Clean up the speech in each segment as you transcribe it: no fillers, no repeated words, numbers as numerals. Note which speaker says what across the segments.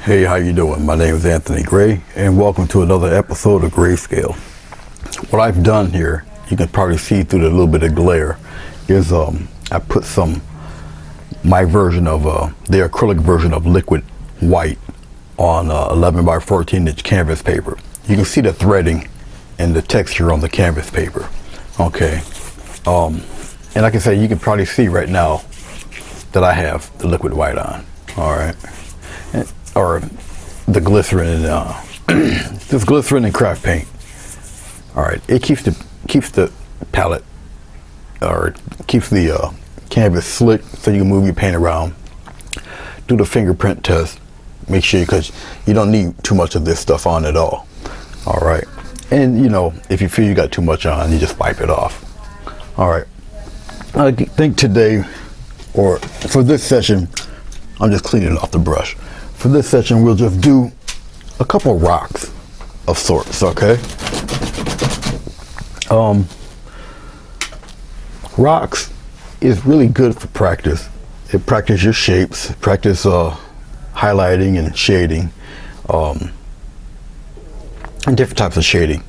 Speaker 1: Hey, how you doing? My name is Anthony Gray, and welcome to another episode of Grayscale. What I've done here, you can probably see through the little bit of glare, is I put my version of the acrylic version of liquid white on 11 by 14 inch canvas paper. You can see the threading and the texture on the canvas paper. Okay, and like I say, you can probably see right now that I have the liquid white on. All right, or the glycerin and this glycerin and craft paint. All right, it keeps the palette, or keeps the canvas slick, so you can move your paint around. Do the fingerprint test. Make sure, because you don't need too much of this stuff on at all. All right, and you know, if you feel you got too much on, you just wipe it off. All right, I think today, or for this session, I'm just cleaning off the brush. For this session, we'll just do a couple rocks of sorts, okay? Rocks is really good for practice. It practice your shapes, practice highlighting and shading, and different types of shading.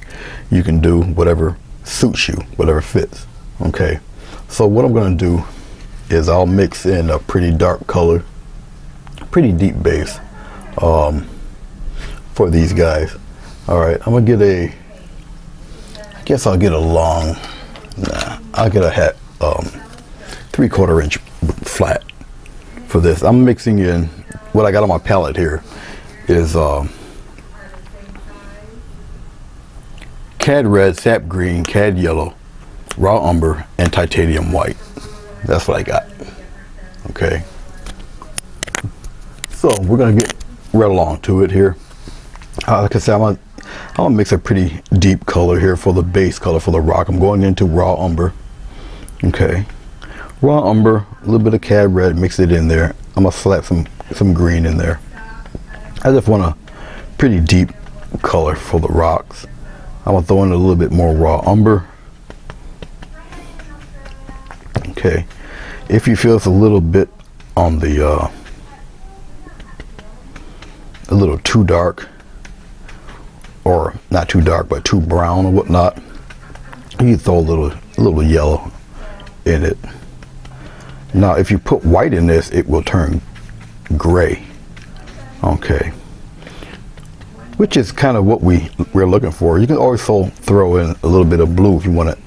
Speaker 1: You can do whatever suits you, whatever fits, okay? So what I'm gonna do is I'll mix in a pretty dark color, pretty deep base for these guys. All right, I'm gonna get I guess I'll get a long, I'll get a 3/4 inch flat for this. I'm mixing in, what I got on my palette here is cad red, sap green, cad yellow, raw umber, and titanium white. That's what I got. Okay, so we're gonna get right along to it here. Like I said, I'm gonna mix a pretty deep color here for the base color for the rock. I'm going into raw umber. Okay, raw umber, a little bit of cad red, mix it in there. I'm gonna slap some green in there. I just want a pretty deep color for the rocks. I'm gonna throw in a little bit more raw umber. Okay, if you feel it's a little bit on the a little too dark, or not too dark but too brown or whatnot, you throw a little yellow in it. Now if you put white in this, it will turn gray. Okay, which is kind of what we're looking for. You can also throw in a little bit of blue if you want it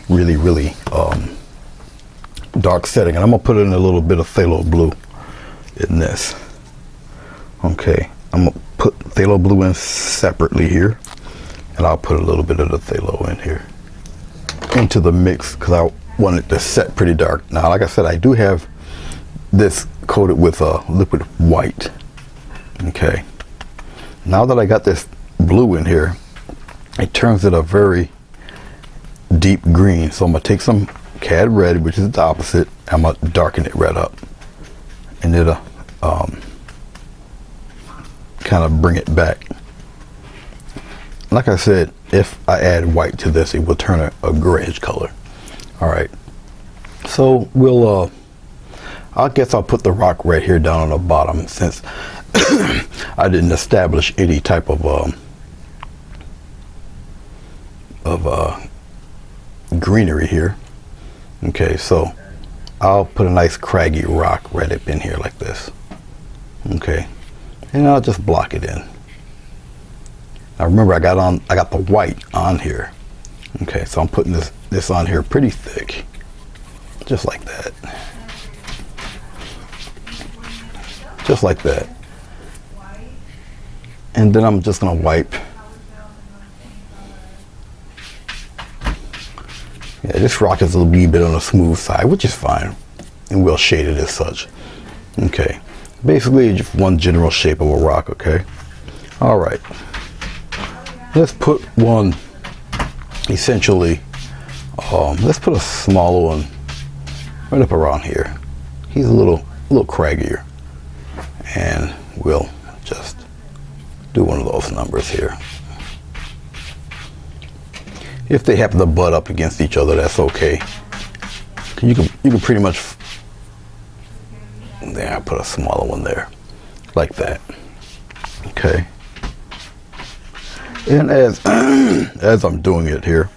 Speaker 1: really dark setting, and I'm gonna put in a little bit of phthalo blue in this. Okay, I'm gonna put phthalo blue in separately here, and I'll put a little bit of the phthalo in here into the mix because I want it to set pretty dark. Now, like I said, I do have this coated with a liquid white. Okay, now that I got this blue in here, it turns it a very deep green. So I'm gonna take some cad red, which is the opposite. I'm gonna darken it red up, and it'll kind of bring it back. Like I said, if I add white to this, it will turn a grayish color. All right, so we'll I guess I'll put the rock right here down on the bottom, since I didn't establish any type of greenery here. Okay, so I'll put a nice craggy rock right up in here like this. Okay, and I'll just block it in. Now remember, I got the white on here. Okay, so I'm putting this on here pretty thick, just like that, just like that. And then I'm just gonna wipe. Yeah, this rock is a wee bit on the smooth side, which is fine, and we'll shade it as such. Okay, basically just one general shape of a rock. Okay, all right, let's put one, essentially, let's put a smaller one right up around here. He's a little craggier, and we'll just do one of those numbers here. If they happen to butt up against each other, that's okay. You can pretty much, there, I put a smaller one there, like that. Okay. And as as I'm doing it here,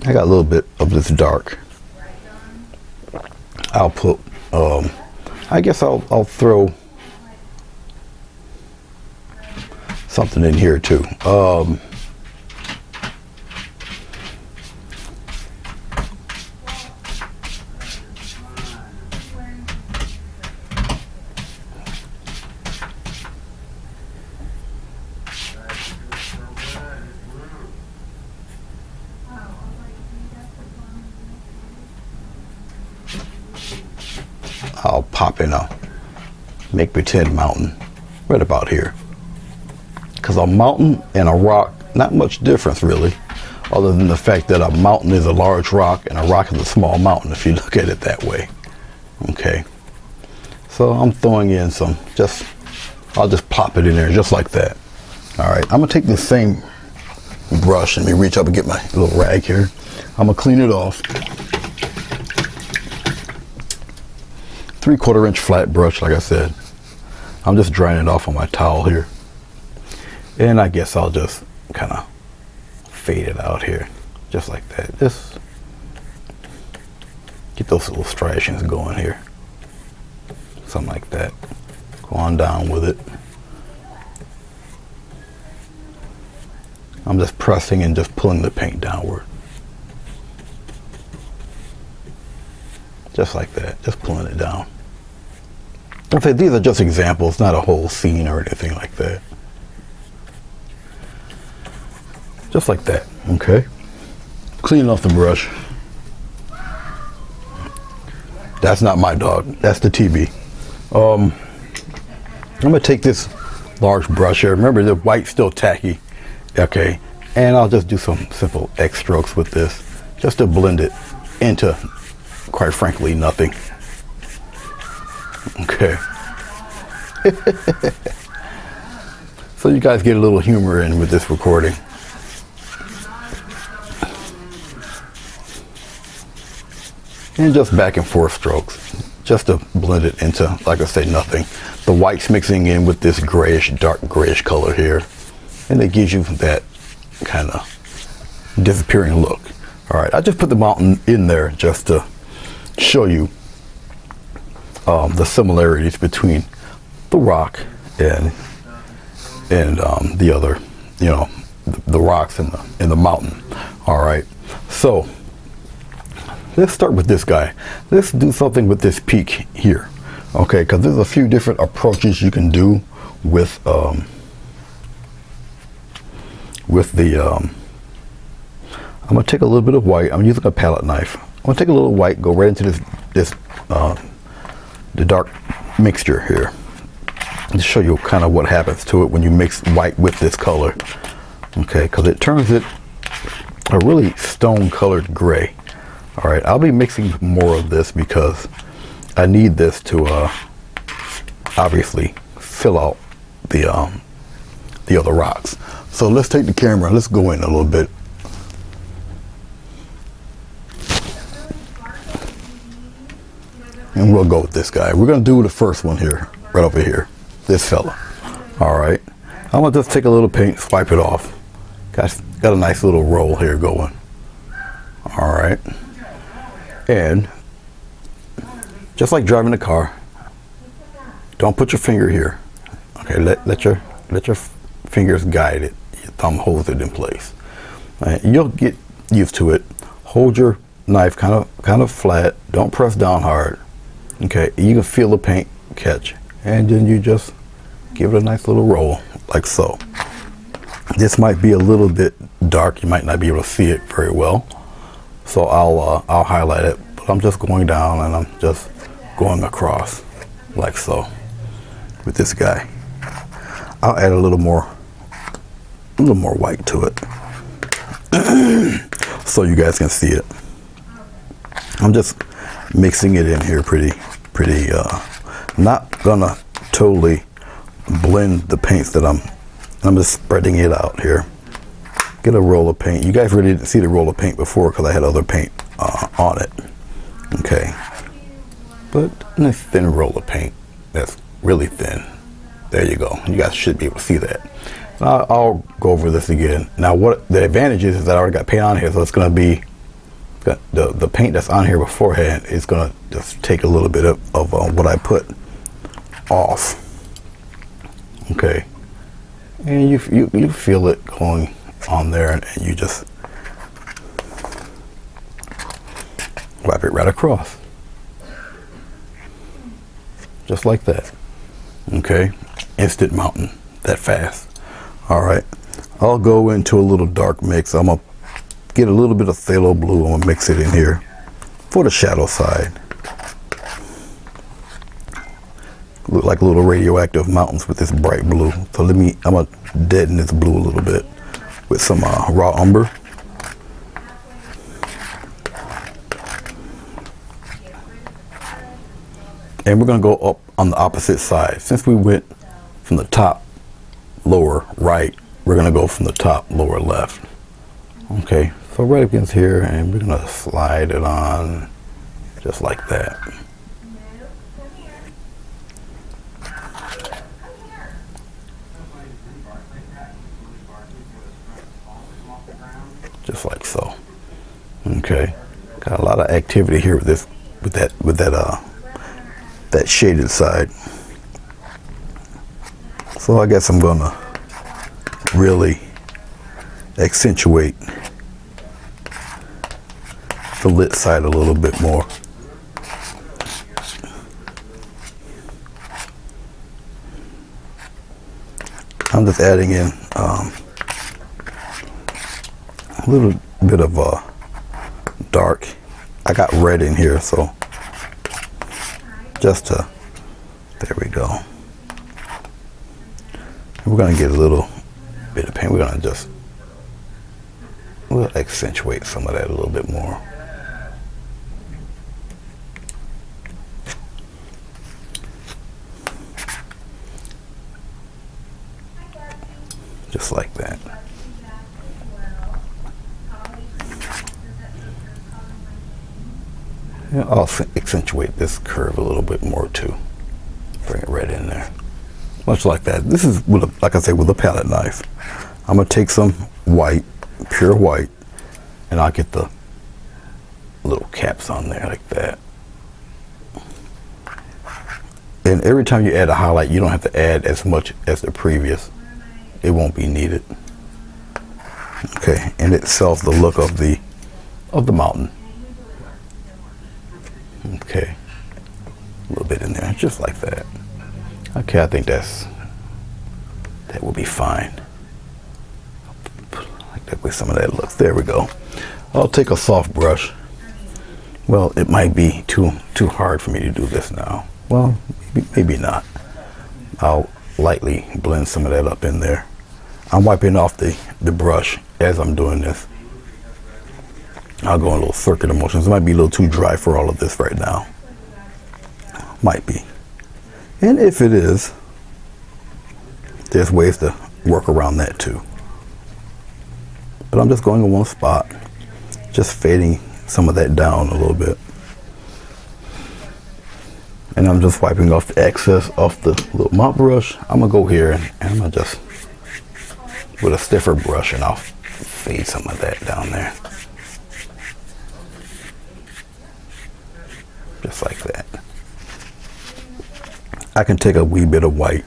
Speaker 1: I got a little bit of this dark. I'll put, I guess I'll throw something in here too. I'll pop in a make pretend mountain right about here. Because a mountain and a rock, not much difference really, other than the fact that a mountain is a large rock and a rock is a small mountain if you look at it that way. Okay. So I'm throwing in some, I'll just pop it in there just like that. All right, I'm gonna take the same brush and let me reach up and get my little rag here. I'm gonna clean it off. 3/4 inch flat brush, like I said. I'm just drying it off on my towel here. And I guess I'll just kind of fade it out here, just like that. Just get those little striations going here. Something like that. Go on down with it. I'm just pressing and just pulling the paint downward. Just like that, just pulling it down. Okay, these are just examples, not a whole scene or anything like that. Just like that, okay? Cleaning off the brush. That's not my dog, that's the TB. I'm gonna take this large brush here. Remember, the white's still tacky, okay? And I'll just do some simple X strokes with this, just to blend it into, quite frankly, nothing. Okay. So you guys get a little humor in with this recording. And just back and forth strokes, just to blend it into, like I say, nothing. The white's mixing in with this grayish, dark grayish color here. And it gives you that kind of disappearing look. All right, I just put the mountain in there just to show you the similarities between the rock and the other, you know, the rocks in the mountain. All right, so let's start with this guy. Let's do something with this peak here, okay? Because there's a few different approaches you can do with the. I'm gonna take a little bit of white. I'm using a palette knife. I'm gonna take a little white, go right into the dark mixture here, to show you kind of what happens to it when you mix white with this color. Okay, because it turns it a really stone colored gray. All right, I'll be mixing more of this because I need this to obviously fill out the other rocks. So let's take the camera, let's go in a little bit. And we'll go with this guy. We're gonna do the first one here, right over here, this fella. All right, I'm gonna just take a little paint, swipe it off. Got a nice little roll here going. All right, and just like driving a car, don't put your finger here. Okay, let your fingers guide it. Your thumb holds it in place. Right, you'll get used to it. Hold your knife kind of flat. Don't press down hard. Okay, you can feel the paint catch, and then you just give it a nice little roll, like so. This might be a little bit dark. You might not be able to see it very well, so I'll highlight it. But I'm just going down and I'm just going across, like so, with this guy. I'll add a little more white to it, so you guys can see it. I'm just mixing it in here pretty, not gonna totally blend the paints that I'm just spreading it out here. Get a roll of paint. You guys really didn't see the roll of paint before because I had other paint on it. Okay, but a nice thin roll of paint that's really thin. There you go. You guys should be able to see that. I'll go over this again. Now, what the advantage is that I already got paint on here, so it's going to be the paint that's on here beforehand is going to just take a little bit of what I put off. Okay, and you feel it going on there, and you just wipe it right across, just like that. Okay, instant mountain, that fast. All right, I'll go into a little dark mix. I'm gonna get a little bit of phthalo blue. I'm gonna mix it in here for the shadow side. Look like little radioactive mountains with this bright blue. So I'm gonna deaden this blue a little bit with some raw umber. And we're gonna go up on the opposite side. Since we went from the top, lower right, we're gonna go from the top, lower left. Okay, so right against here, and we're gonna slide it on just like that. Just like so. Okay, got a lot of activity here with that shaded side. So I guess I'm gonna really accentuate the lit side a little bit more. I'm just adding in a little bit of dark. I got red in here, so there we go. We're gonna get a little bit of paint. We'll accentuate some of that a little bit more. Just like that. Yeah, I'll accentuate this curve a little bit more too. Bring it right in there. Much like that. This is, like I said, with a palette knife. I'm going to take some white, pure white, and I'll get the little caps on there like that. And every time you add a highlight, you don't have to add as much as the previous. It won't be needed. Okay, and it sells the look of the mountain. Okay, a little bit in there, just like that. Okay, I think that will be fine. Like that with some of that look. There we go. I'll take a soft brush. Well, it might be too hard for me to do this now. Well, maybe not. I'll lightly blend some of that up in there. I'm wiping off the brush as I'm doing this. I'll go in a little circular motions. It might be a little too dry for all of this right now. Might be. And if it is, there's ways to work around that too. But I'm just going in one spot, just fading some of that down a little bit. And I'm just wiping off the excess off the little mop brush. I'm gonna go here and I'm gonna just, with a stiffer brush, and I'll fade some of that down there. Just like that. I can take a wee bit of white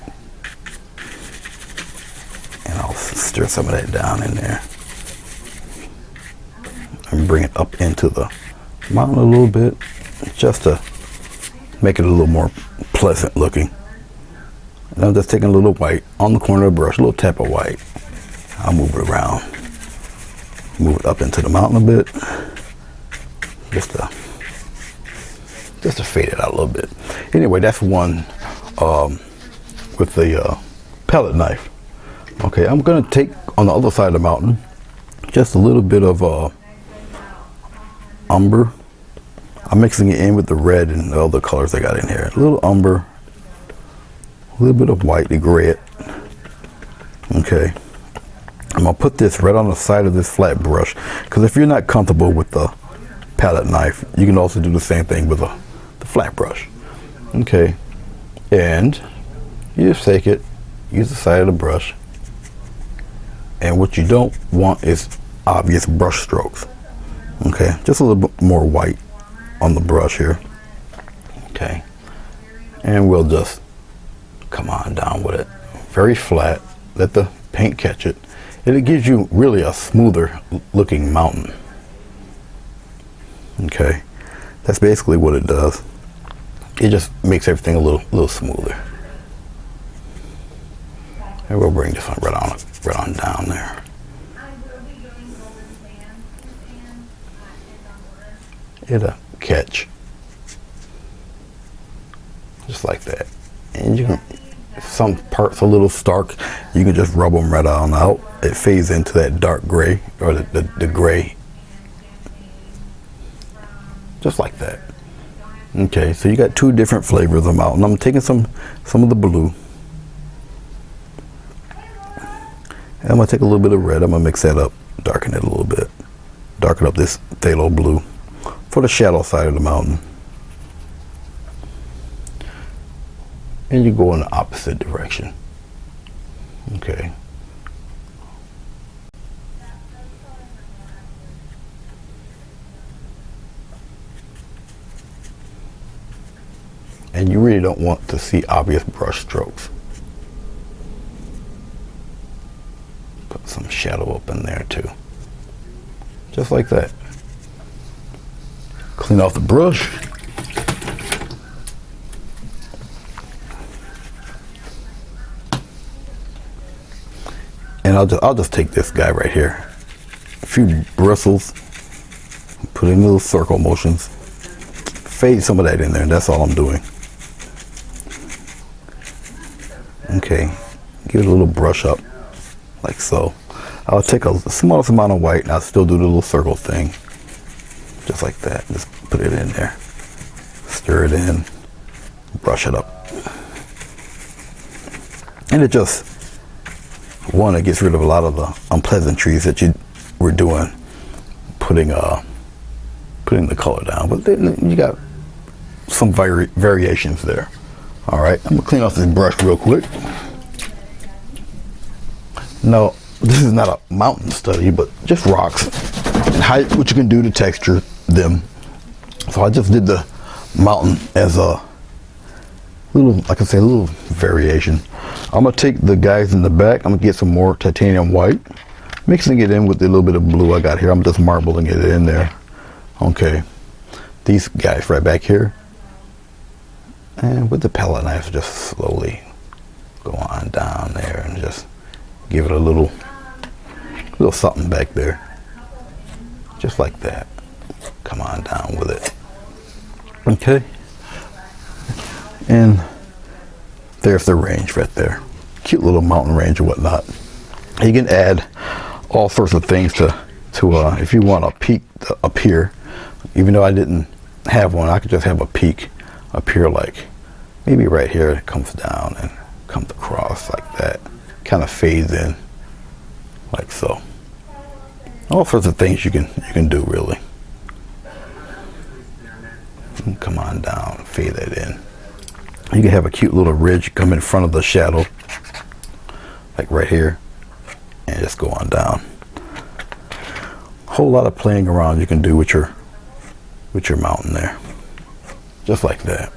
Speaker 1: and I'll stir some of that down in there and bring it up into the mountain a little bit, just to make it a little more pleasant looking. And I'm just taking a little white on the corner of the brush, a little tap of white. I'll move it around, move it up into the mountain a bit, just to fade it out a little bit. Anyway, that's one with the palette knife. Okay, I'm gonna take on the other side of the mountain just a little bit of umber. I'm mixing it in with the red and the other colors I got in here. A little umber, a little bit of white to gray it. Okay, I'm gonna put this right on the side of this flat brush, because if you're not comfortable with the palette knife, you can also do the same thing with the flat brush. Okay, and you just take it use the side of the brush. And what you don't want is obvious brush strokes. Okay, just a little bit more white on the brush here. Okay, and we'll just come on down with it. Very flat, let the paint catch it. And it gives you really a smoother looking mountain. Okay, that's basically what it does. It just makes everything a little smoother. And we'll bring this one right on down there. It'll catch just like that. And you can, if some parts a little stark, you can just rub them right on out. It fades into that dark gray, or the gray, just like that. Okay, so you got two different flavors of mountain. I'm taking some of the blue, and I'm gonna take a little bit of red. I'm gonna mix that up, darken it a little bit, darken up this phthalo blue for the shadow side of the mountain. And you go in the opposite direction. Okay. And you really don't want to see obvious brush strokes. Put some shadow up in there too. Just like that. Clean off the brush. And I'll just take this guy right here. A few bristles, put in little circle motions, fade some of that in there, and that's all I'm doing. Okay, give it a little brush up, like so. I'll take the smallest amount of white, and I'll still do the little circle thing, just like that. Just put it in there, stir it in, brush it up, and it just, one, it gets rid of a lot of the unpleasantries that you were doing, putting the color down. But then you got some variations there. All right, I'm gonna clean off this brush real quick. Now, this is not a mountain study, but just rocks and what you can do to texture them. So I just did the mountain as a little, like I say, a little variation. I'm gonna take the guys in the back. I'm gonna get some more titanium white, mixing it in with the little bit of blue I got here. I'm just marbling it in there. Okay, these guys right back here, and with the palette knife, just slowly go on down there and just give it a little something back there, just like that. Come on down with it. Okay, and there's the range right there. Cute little mountain range or whatnot. You can add all sorts of things to if you want a peak up here. Even though I didn't have one, I could just have a peak up here, like maybe right here. It comes down and comes across like that. Kind of fades in, like so. All sorts of things you can do really. Come on down, fade that in. You can have a cute little ridge come in front of the shadow, like right here, and just go on down. Whole lot of playing around you can do with your mountain there, just like that.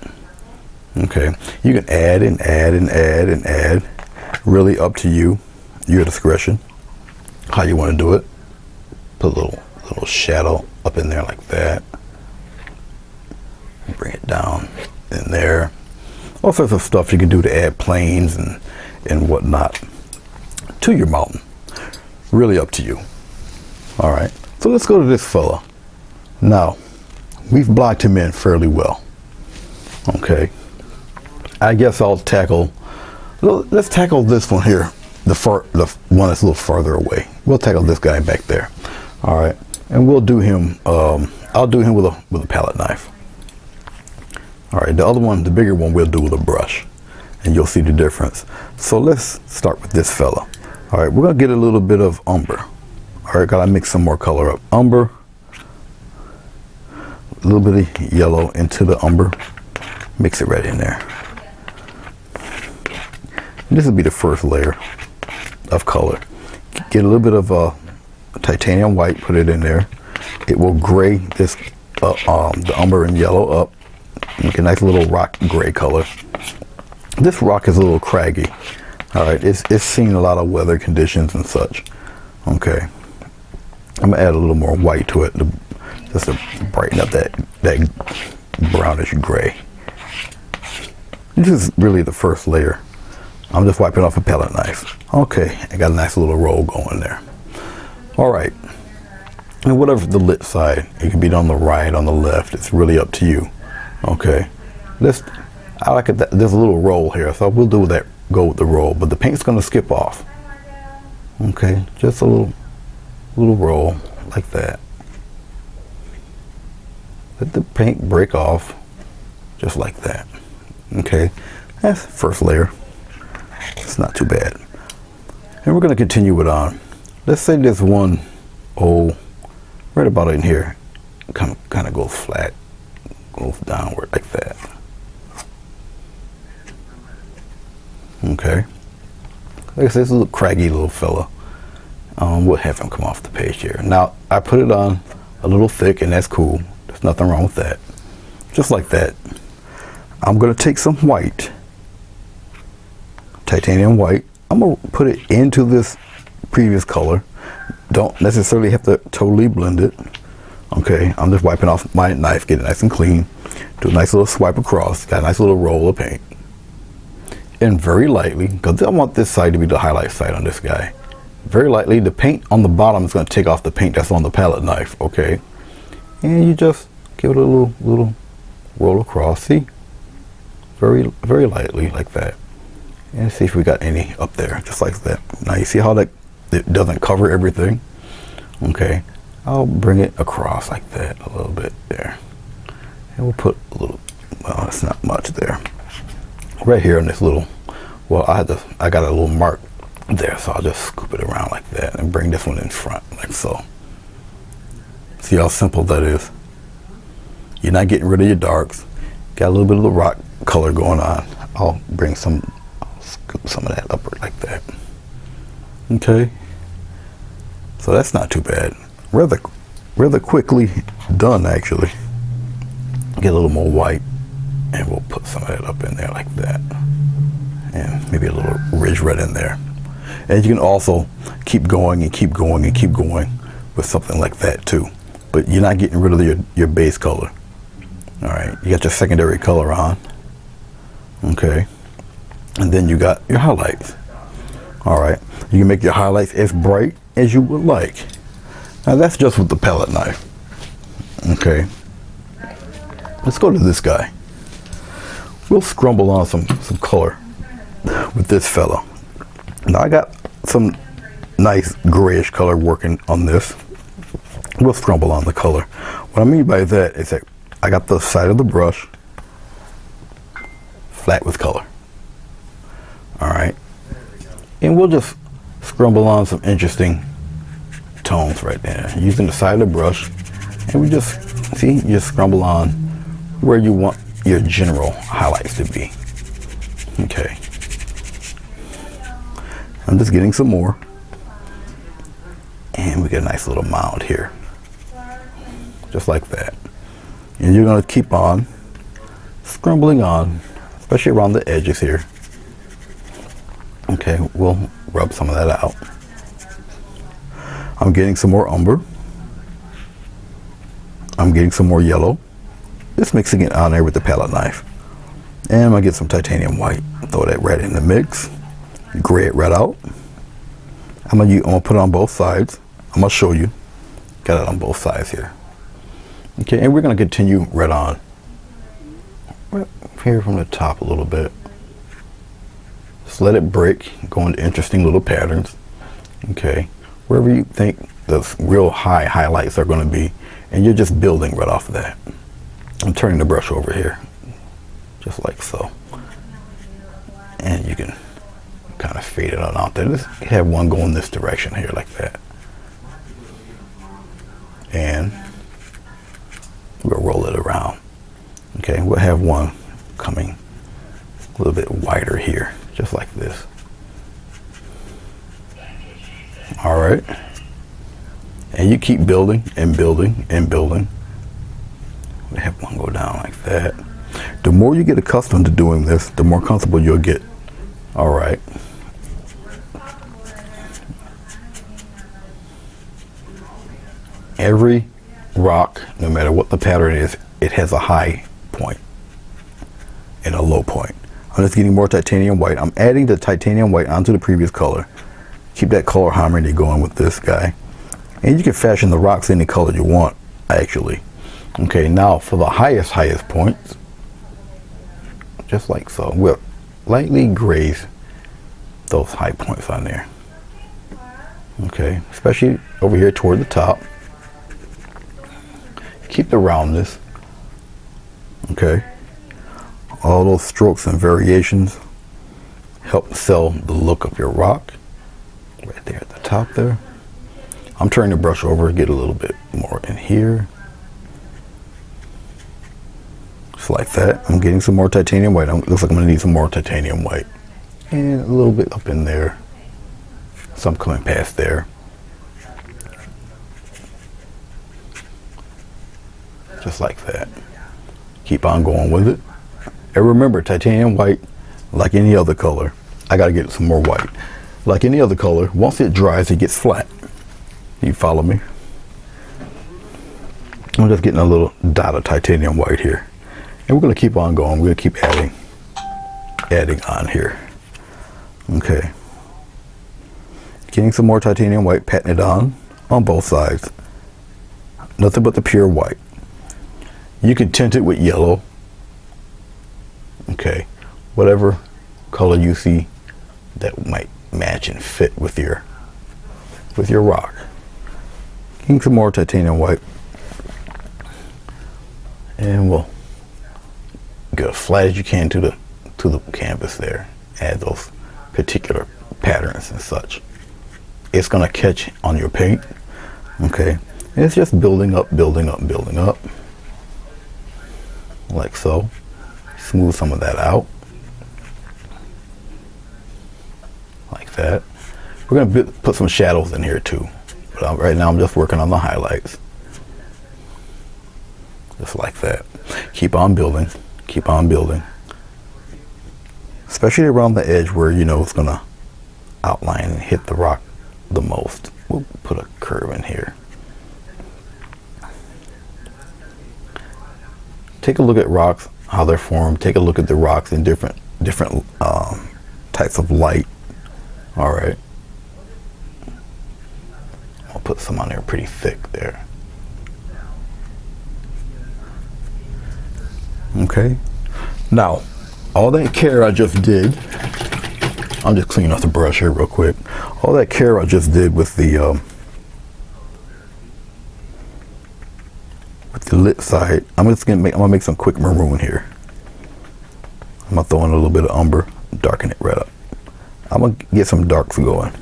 Speaker 1: Okay, you can add and add and add and add. Really up to you, your discretion, how you want to do it. Put a little shadow up in there like that. Bring it down in there. All sorts of stuff you can do to add planes and whatnot to your mountain. Really up to you. All right, so let's go to this fella. Now, we've blocked him in fairly well. Okay, I guess I'll tackle, let's tackle this one here, the one that's a little farther away. We'll tackle this guy back there. All right, and we'll do him, I'll do him with a palette knife. All right, the other one, the bigger one, we'll do with a brush, and you'll see the difference. So let's start with this fella. All right, we're gonna get a little bit of umber. All right, gotta mix some more color up. Umber, a little bit of yellow into the umber. Mix it right in there. This will be the first layer of color. Get a little bit of titanium white, put it in there. It will gray this the umber and yellow up. Make a nice little rock gray color. This rock is a little craggy. All right, it's seen a lot of weather conditions and such. Okay, I'm gonna add a little more white to it just to brighten up that brownish gray. This is really the first layer. I'm just wiping off a palette knife. Okay, I got a nice little roll going there. All right, and whatever the lit side, it can be on the right, on the left. It's really up to you. Okay, I like it. There's a little roll here, so we'll do that. Go with the roll, but the paint's gonna skip off. Okay, just a little roll like that. Let the paint break off, just like that. Okay, that's the first layer. It's not too bad. And we're gonna continue it on. Let's say there's one, right about in here, kind of goes flat, goes downward like that. Okay. Like I said, it's a little craggy little fella. We'll have him come off the page here. Now, I put it on a little thick, and that's cool. There's nothing wrong with that. Just like that. I'm going to take some white, titanium white. I'm going to put it into this previous color. Don't necessarily have to totally blend it. Okay, I'm just wiping off my knife, get it nice and clean. Do a nice little swipe across. Got a nice little roll of paint. And very lightly, because I want this side to be the highlight side on this guy. Very lightly, the paint on the bottom is going to take off the paint that's on the palette knife, okay? And you just give it a little roll across, see? Very, very lightly, like that. And see if we got any up there, just like that. Now you see how it doesn't cover everything? Okay, I'll bring it across like that a little bit there. And we'll put a little, well, it's not much there. Right here in this little, well, I got a little mark there, so I'll just scoop it around like that and bring this one in front, like so. See how simple that is? You're not getting rid of your darks. Got a little bit of the rock color going on. I'll scoop some of that upward like that. Okay. So that's not too bad. Rather quickly done, actually. Get a little more white. And we'll put some of that up in there like that. And maybe a little ridge red in there. And you can also keep going and keep going and keep going with something like that too. But you're not getting rid of your base color. All right, you got your secondary color on. Okay. And then you got your highlights. All right, you can make your highlights as bright as you would like. Now that's just with the palette knife. Okay. Let's go to this guy. We'll scrumble on some color with this fella. Now I got some nice grayish color working on this. We'll scrumble on the color. What I mean by that is that I got the side of the brush flat with color. All right. And we'll just scrumble on some interesting tones right there. Using the side of the brush. And we just, see, you just scrumble on where you want your general highlights to be. Okay. I'm just getting some more. And we get a nice little mound here. Just like that. And you're going to keep on scrumbling on, especially around the edges here. Okay, we'll rub some of that out. I'm getting some more umber. I'm getting some more yellow. Just mixing it on there with the palette knife. And I'm gonna get some titanium white. Throw that red in the mix. Gray it right out. I'm gonna put it on both sides. I'm gonna show you. Got it on both sides here. Okay, and we're gonna continue right on. Right here from the top a little bit. Just let it break, go into interesting little patterns. Okay, wherever you think the real high highlights are gonna be, and you're just building right off of that. I'm turning the brush over here, just like so. And you can kind of fade it on out there. Just have one going this direction here like that. And we'll roll it around. Okay, we'll have one coming a little bit wider here, just like this. All right. And you keep building and building and building. We have one go down like that. The more you get accustomed to doing this, the more comfortable you'll get. All right. Every rock, no matter what the pattern is, it has a high point and a low point. I'm just getting more titanium white. I'm adding the titanium white onto the previous color. Keep that color harmony going with this guy. And you can fashion the rocks any color you want, actually. Okay, now for the highest points, just like so, we'll lightly graze those high points on there. Okay, especially over here toward the top. Keep the roundness. Okay, all those strokes and variations help sell the look of your rock. Right there at the top there. I'm turning the brush over, get a little bit more in here. Just like that. I'm getting some more titanium white. Looks like I'm gonna need some more titanium white. And a little bit up in there. Some coming past there. Just like that. Keep on going with it. And remember, titanium white, like any other color, I gotta get some more white. Like any other color, once it dries, it gets flat. You follow me? I'm just getting a little dot of titanium white here. And we're gonna keep on going. We're gonna keep adding on here. Okay. Getting some more titanium white, patting it on both sides. Nothing but the pure white. You can tint it with yellow. Okay. Whatever color you see that might match and fit with your rock. Getting some more titanium white. And we'll get as flat as you can to the canvas there. Add those particular patterns and such. It's gonna catch on your paint. Okay. And it's just building up, building up, building up. Like so. Smooth some of that out. Like that. We're gonna put some shadows in here too. But right now I'm just working on the highlights. Just like that. Keep on building. Keep on building. Especially around the edge where you know it's gonna outline and hit the rock the most. We'll put a curve in here. Take a look at rocks, how they're formed. Take a look at the rocks in different types of light. All right. I'll put some on there pretty thick there. Okay. Now, all that care I just did, I'm just cleaning off the brush here real quick. All that care I just did with the lit side, I'm gonna make some quick maroon here. I'm gonna throw in a little bit of umber, darken it right up. I'm gonna get some darks going.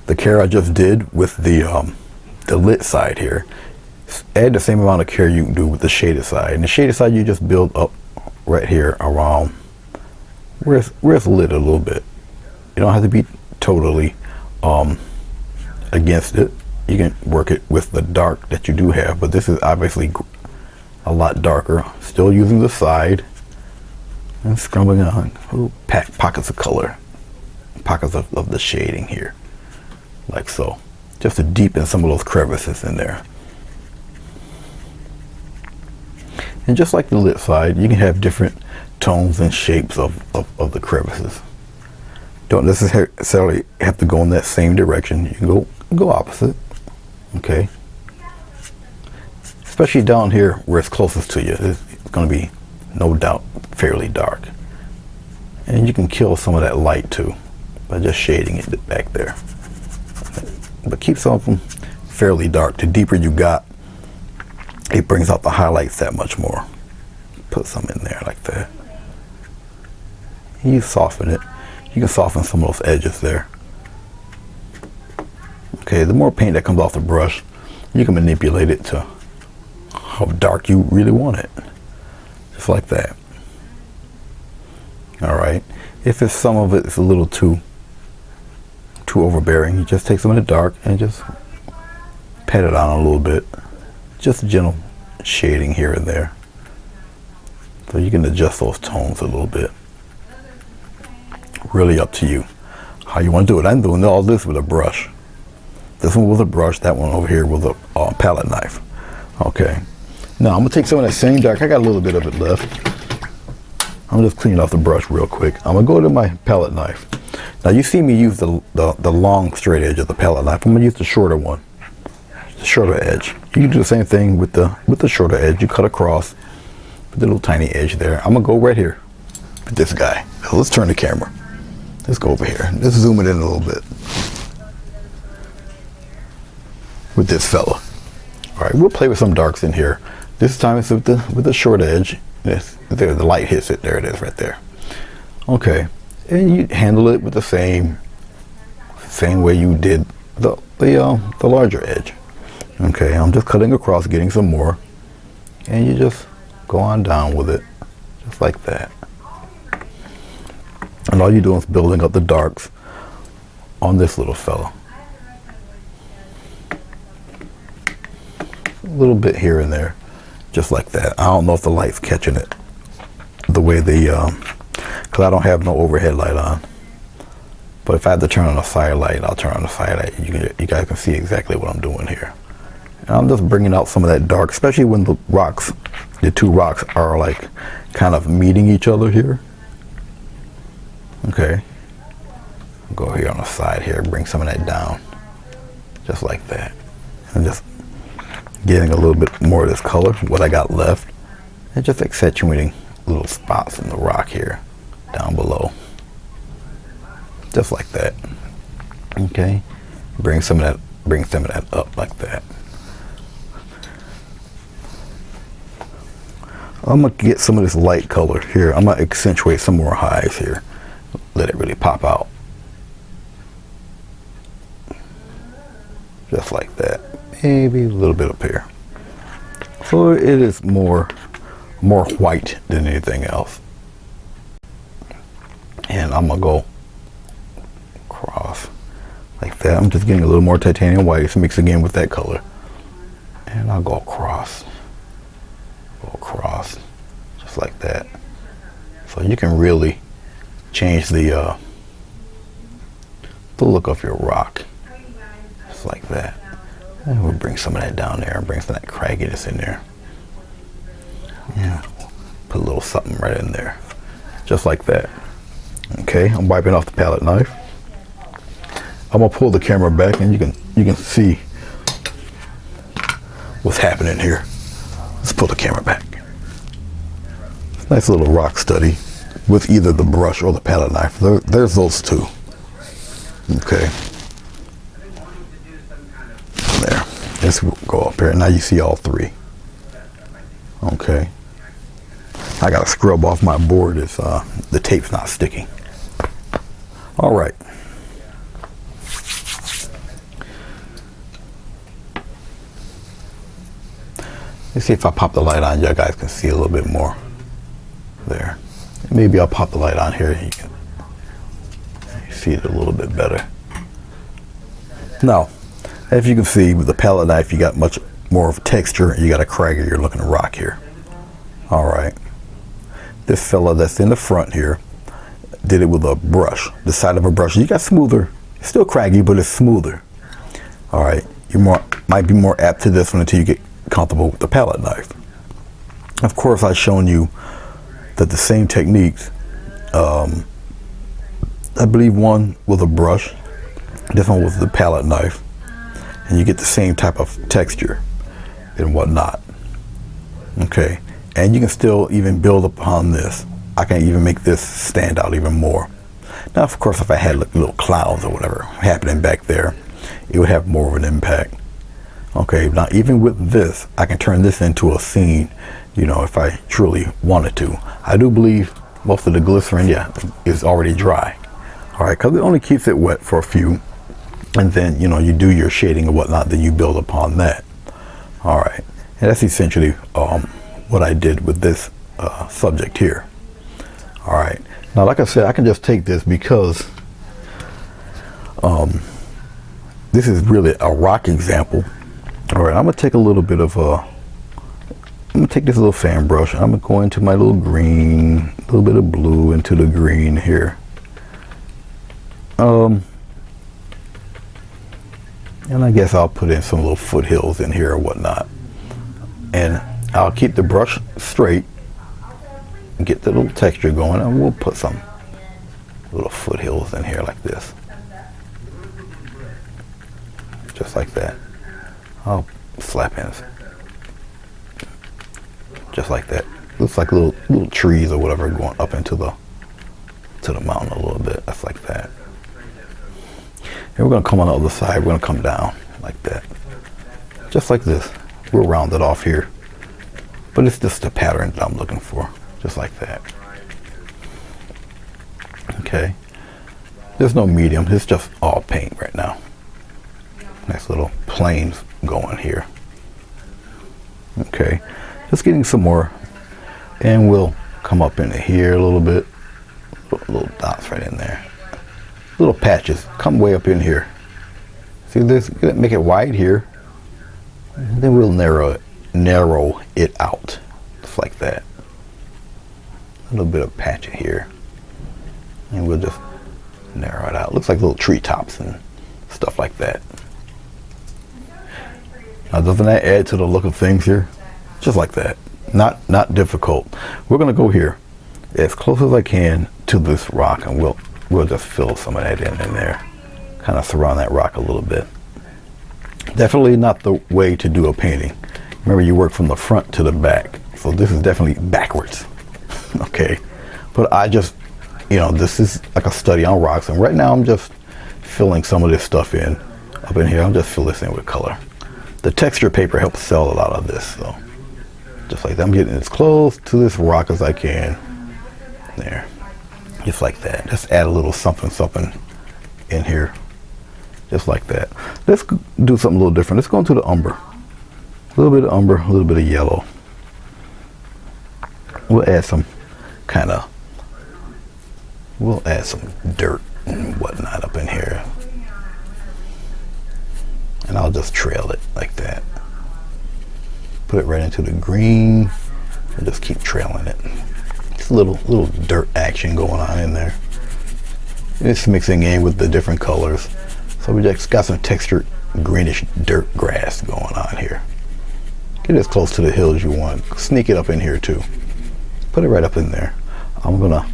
Speaker 1: The care I just did with the lit side here, add the same amount of care you can do with the shaded side. And the shaded side you just build up right here around where it's lit a little bit. You don't have to be totally against it. You can work it with the dark that you do have, but this is obviously a lot darker. Still using the side and scribbling on pockets of color, pockets of the shading here, like so, just to deepen some of those crevices in there. And just like the lit side, you can have different tones and shapes of the crevices. Don't necessarily have to go in that same direction. You can go opposite. Okay. Especially down here where it's closest to you, it's going to be no doubt fairly dark. And you can kill some of that light too by just shading it back there. But keep some of them fairly dark. The deeper you got, it brings out the highlights that much more. Put some in there like that. You soften it. You can soften some of those edges there. Okay, the more paint that comes off the brush, you can manipulate it to how dark you really want it. Just like that. All right. If it's some of it's a little too overbearing, you just take some of the dark and just pat it on a little bit. Just gentle shading here and there. So you can adjust those tones a little bit. Really up to you how you want to do it. I'm doing all this with a brush. This one with a brush, that one over here with a palette knife. Okay. Now I'm gonna take some of that same dark. I got a little bit of it left. I'm just cleaning off the brush real quick. I'm gonna go to my palette knife. Now you see me use the long straight edge of the palette knife. I'm gonna use the shorter one, the shorter edge. You can do the same thing with the shorter edge. You cut across with the little tiny edge there. I'm gonna go right here with this guy. So let's turn the camera. Let's go over here. Let's zoom it in a little bit with this fella. All right, we'll play with some darks in here. This time it's with the short edge. There, the light hits it. There it is, right there. Okay, and you handle it with the same way you did the larger edge. Okay, I'm just cutting across, getting some more, and you just go on down with it, just like that. And all you're doing is building up the darks on this little fella. A little bit here and there, just like that. I don't know if the light's catching it the way because I don't have no overhead light on. But if I had to turn on a firelight, I'll turn on the firelight. You guys can see exactly what I'm doing here. And I'm just bringing out some of that dark, especially when the two rocks are like kind of meeting each other here. Okay. Go here on the side here, bring some of that down, just like that. And just getting a little bit more of this color, what I got left, and just accentuating little spots in the rock here, down below. Just like that. Okay. Bring some of that up like that. I'm gonna get some of this light color here. I'm gonna accentuate some more highs here. Let it really pop out. Just like that. Maybe a little bit up here. So it is more white than anything else. And I'm gonna go across like that. I'm just getting a little more titanium white. It's mixed again with that color. And I'll go across. Just like that. So you can really change the look of your rock. Just like that. And we'll bring some of that down there and bring some of that cragginess in there. Yeah. Put a little something right in there. Just like that. Okay, I'm wiping off the palette knife. I'm gonna pull the camera back and you can see what's happening here. Let's pull the camera back. Nice little rock study with either the brush or the palette knife. There's those two. Okay. There. Let's go up here. Now you see all three. Okay. I gotta scrub off my board if the tape's not sticking. All right. Let's see if I pop the light on, you guys can see a little bit more there. Maybe I'll pop the light on here. You can see it a little bit better. Now, as you can see with the palette knife, you got much more of texture. You got a craggier looking rock here. All right. This fella that's in the front here did it with a brush, the side of a brush. You got smoother, it's still craggy, but it's smoother. All right. You might be more apt to this one until you get comfortable with the palette knife. Of course, I've shown you that the same techniques, I believe one with a brush, this one with the palette knife, and you get the same type of texture and whatnot. Okay, and you can still even build upon this. I can even make this stand out even more. Now, of course, if I had little clouds or whatever happening back there, it would have more of an impact. Okay, now even with this, I can turn this into a scene, you know, if I truly wanted to. I do believe most of the glycerin, yeah, is already dry. All right, because it only keeps it wet for a few, and then, you know, you do your shading and whatnot, then you build upon that. All right, and that's essentially what I did with this subject here. All right, Now, like I said, I can just take this because this is really a rock example. All right, I'm gonna take a little bit of I'm gonna take this little fan brush. I'm gonna go into my little green, a little bit of blue into the green here. And I guess I'll put in some little foothills in here or whatnot. And I'll keep the brush straight and get the little texture going, and we'll put some little foothills in here like this. Just like that. I'll slap in just like that. Looks like little trees or whatever going up into the mountain a little bit. That's like that. And we're gonna come on the other side. We're gonna come down like that. Just like this. We'll round it off here. But it's just the pattern that I'm looking for. Just like that. Okay. There's no medium. It's just all paint right now. Nice little planes going here. Okay. Just getting some more. And we'll come up into here a little bit. Little dots right in there. Little patches. Come way up in here. See this? Make it wide here. And then we'll narrow it out. Just like that. A little bit of patch here. And we'll just narrow it out. Looks like little treetops and stuff like that. Now, doesn't that add to the look of things here? Just like that. Not difficult. We're gonna go here as close as I can to this rock, and we'll just fill some of that in there. Kind of surround that rock a little bit. Definitely not the way to do a painting. Remember, you work from the front to the back. So this is definitely backwards. Okay. But I just, this is like a study on rocks. And right now I'm just filling some of this stuff in. Up in here, I'll just fill this in with color. The texture paper helps sell a lot of this. So just like that, I'm getting as close to this rock as I can. There. Just like that. Just add a little something in here. Just like that. Let's do something a little different. Let's go into the umber. A little bit of umber, a little bit of yellow. We'll add some dirt and whatnot up in here. And I'll just trail it like that. Put it right into the green and just keep trailing it. Just a little dirt action going on in there. It's mixing in with the different colors. So we just got some textured greenish dirt grass going on here. Get as close to the hill as you want. Sneak it up in here too. Put it right up in there. I'm gonna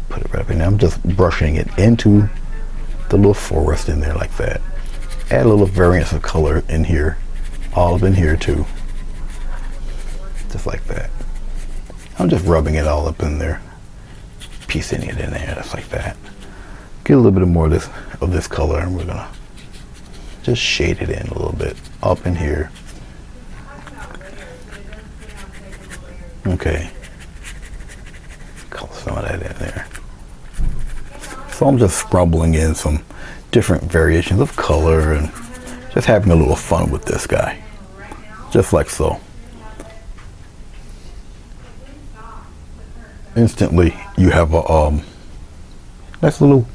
Speaker 1: put it right up in there. I'm just brushing it into the little forest in there like that. Add a little variance of color in here. All up in here too. Just like that. I'm just rubbing it all up in there. Piecing it in there, just like that. Get a little bit more of this color, and we're gonna just shade it in a little bit up in here. Okay. Color some of that in there. So I'm just scrubbling in some different variations of color and just having a little fun with this guy. Just like so. Instantly you have a nice little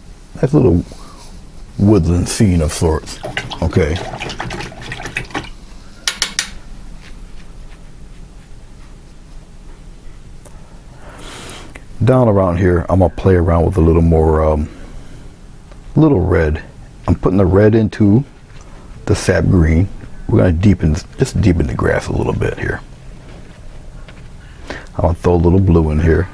Speaker 1: woodland scene of sorts. Okay. Down around here, I'm gonna play around with a little more little red. I'm putting the red into the sap green. We're gonna deepen the grass a little bit here. I'm gonna throw a little blue in here.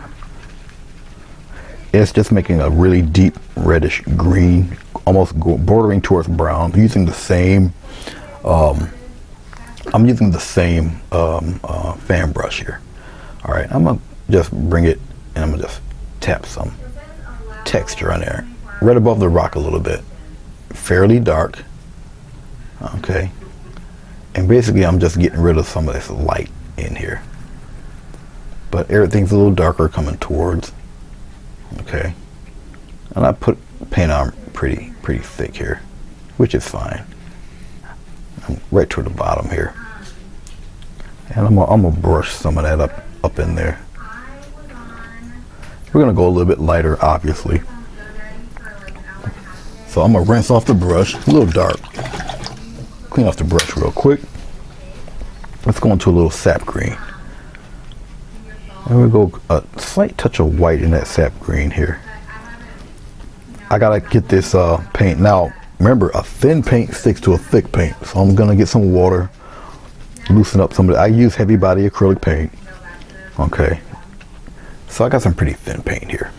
Speaker 1: It's just making a really deep reddish green, almost bordering towards brown. Using the same, I'm using the same fan brush here. All right, I'm gonna just bring it and I'm gonna just tap some texture on there, right above the rock a little bit, fairly dark. Okay, and basically I'm just getting rid of some of this light in here, but everything's a little darker coming towards. Okay, and I put paint on pretty thick here, which is fine. I'm right toward the bottom here, and I'm gonna brush some of that up in there. We're gonna go a little bit lighter, obviously. So I'm gonna rinse off the brush, a little dark. Clean off the brush real quick. Let's go into a little sap green. And we'll go a slight touch of white in that sap green here. I gotta get this paint. Now, remember, a thin paint sticks to a thick paint. So I'm gonna get some water, loosen up some of it. I use heavy body acrylic paint. Okay. So I got some pretty thin paint here.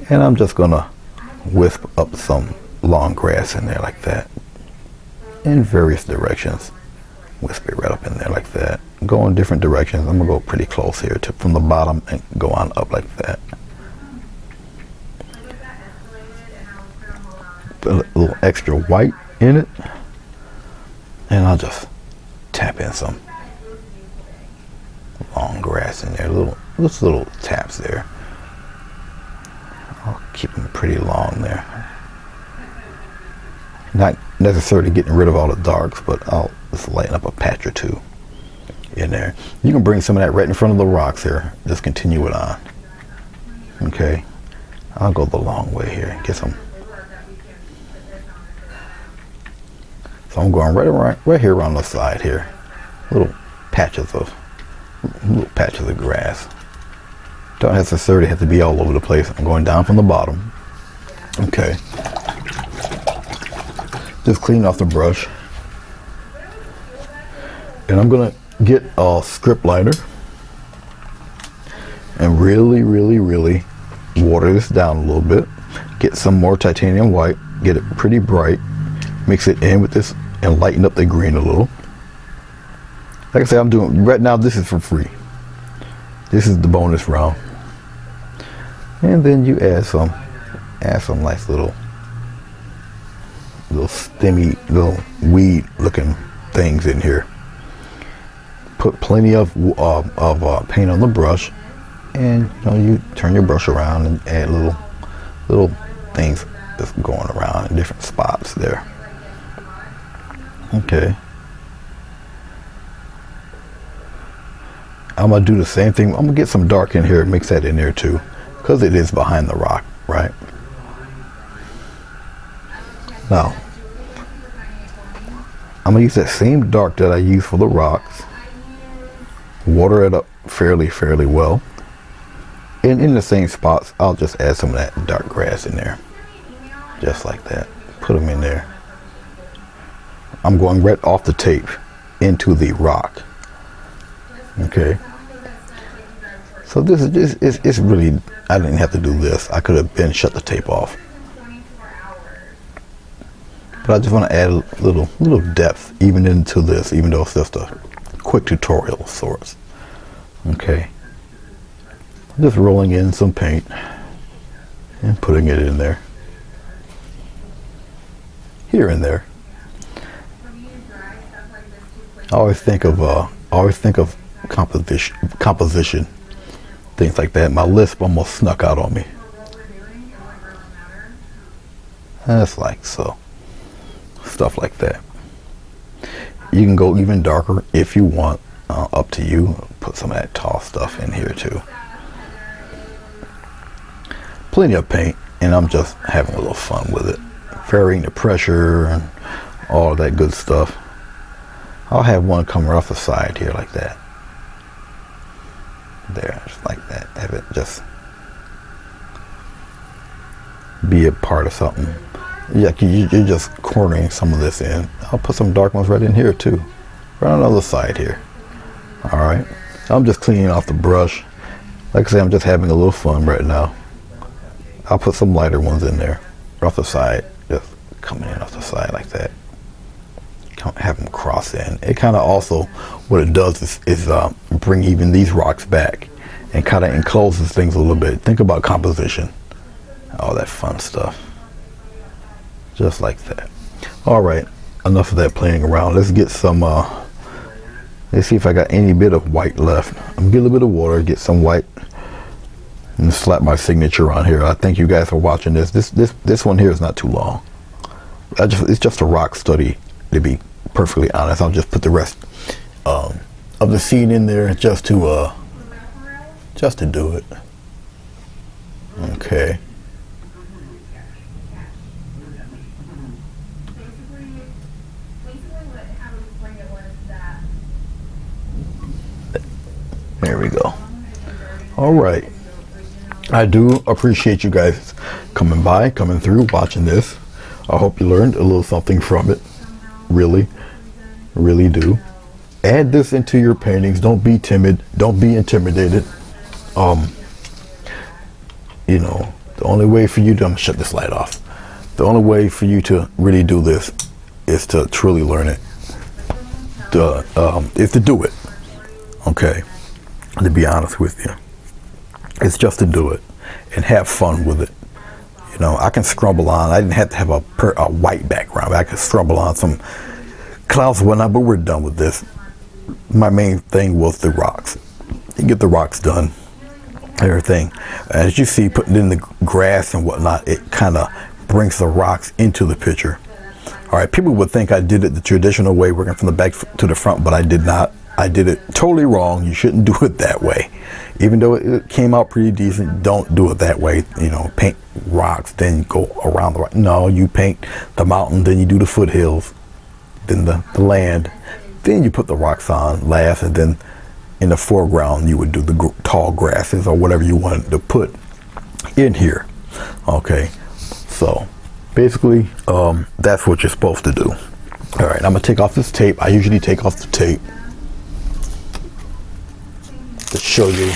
Speaker 1: And I'm just gonna wisp up some long grass in there like that. In various directions. Wisp it right up in there like that. Go in different directions. I'm gonna go pretty close here to from the bottom and go on up like that. Put a little extra white in it. And I'll just tap in some long grass in there. Just little taps there. I'll keep them pretty long there. Not necessarily getting rid of all the darks, but I'll just lighten up a patch or two in there. You can bring some of that right in front of the rocks here. Just continue it on. Okay. I'll go the long way here and get some. So I'm going right here around the side here. Little patches of grass. Don't necessarily have to be all over the place. I'm going down from the bottom. Okay. Just clean off the brush. And I'm gonna get a script liner and really water this down a little bit. Get some more titanium white, get it pretty bright, mix it in with this and lighten up the green a little. Like I said, I'm doing right now, this is for free. This is the bonus round. And then you add some nice little stemmy, little weed looking things in here. Put plenty of paint on the brush, and you turn your brush around and add little things just going around in different spots there. Okay. I'm gonna do the same thing. I'm gonna get some dark in here and mix that in there too, because it is behind the rock, right? Now, I'm gonna use that same dark that I use for the rocks. Water it up fairly well. And in the same spots, I'll just add some of that dark grass in there. Just like that. Put them in there. I'm going right off the tape into the rock. Okay. So this is it's really, I didn't have to do this. I could have been shut the tape off. But I just want to add a little depth even into this, even though it's just a quick tutorial of sorts. Okay. Just rolling in some paint and putting it in there. Here and there. I always think of composition, things like that. My lisp almost snuck out on me. That's like so. Stuff like that. You can go even darker if you want. Up to you. Put some of that tall stuff in here too. Plenty of paint, and I'm just having a little fun with it. Varying the pressure and all that good stuff. I'll have one come right off the side here like that. There, just like that. Have it just be a part of something. Yeah, you're just cornering some of this in. I'll put some dark ones right in here too. Right on the other side here. Alright. I'm just cleaning off the brush. Like I said, I'm just having a little fun right now. I'll put some lighter ones in there. Off the side. Just coming in off the side like that. Have them cross in. It kind of also, what it does is bring even these rocks back and kind of encloses things a little bit. Think about composition. All that fun stuff. Just like that. Alright, enough of that playing around. Let's get some, let's see if I got any bit of white left. I'm gonna get a little bit of water, get some white, and slap my signature on here. I thank you guys for watching this. This one here is not too long. It's just a rock study, to be perfectly honest. I'll just put the rest of the scene in there just to do it. Okay. There we go. All right. I do appreciate you guys coming by, coming through, watching this. I hope you learned a little something from it. Really, really do. Add this into your paintings. Don't be timid. Don't be intimidated. You know, the only way for you to, I'm gonna shut this light off. The only way for you to really do this is to truly learn it. Is to do it. Okay. To be honest with you, it's just to do it and have fun with it. You know, I can scrumble on. I didn't have to have a white background. I could scrumble on some clouds and whatnot, but we're done with this. My main thing was the rocks. You get the rocks done, everything. As you see, putting in the grass and whatnot, it kind of brings the rocks into the picture. All right, people would think I did it the traditional way, working from the back to the front, but I did not. I did it totally wrong. You shouldn't do it that way. Even though it came out pretty decent, don't do it that way. You know, paint rocks, then go around the rock. No, you paint the mountain, then you do the foothills, then the land, then you put the rocks on last, and then in the foreground you would do the tall grasses or whatever you wanted to put in here. Okay, so basically that's what you're supposed to do. All right, I'm gonna take off this tape. I usually take off the tape to show you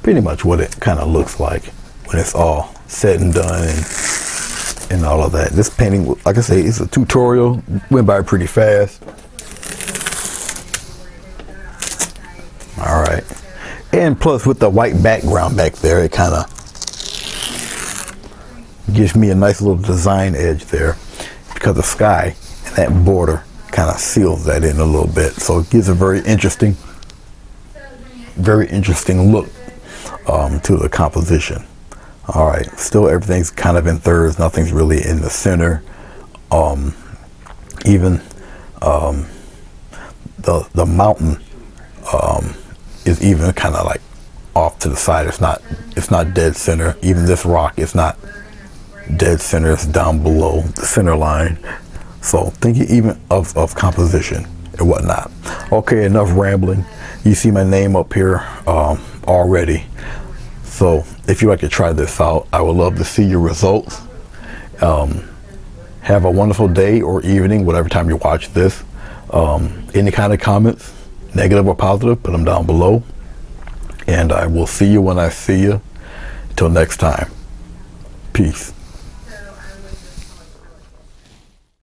Speaker 1: pretty much what it kind of looks like when it's all said and done and all of that. This painting, like I say, it's a tutorial. Went by pretty fast. All right, and plus with the white background back there, it kind of gives me a nice little design edge there because the sky and that border kind of seals that in a little bit, so it gives a very interesting look to the composition. All right, still everything's kind of in thirds, nothing's really in the center. Even the mountain is even kind of like off to the side. It's not dead center. Even this rock is not dead center. It's down below the center line. So thinking even of composition and whatnot. Okay, enough rambling. You see my name up here already. So if you'd like to try this out, I would love to see your results. Have a wonderful day or evening, whatever time you watch this. Any kind of comments, negative or positive, put them down below. And I will see you when I see you. Until next time, peace.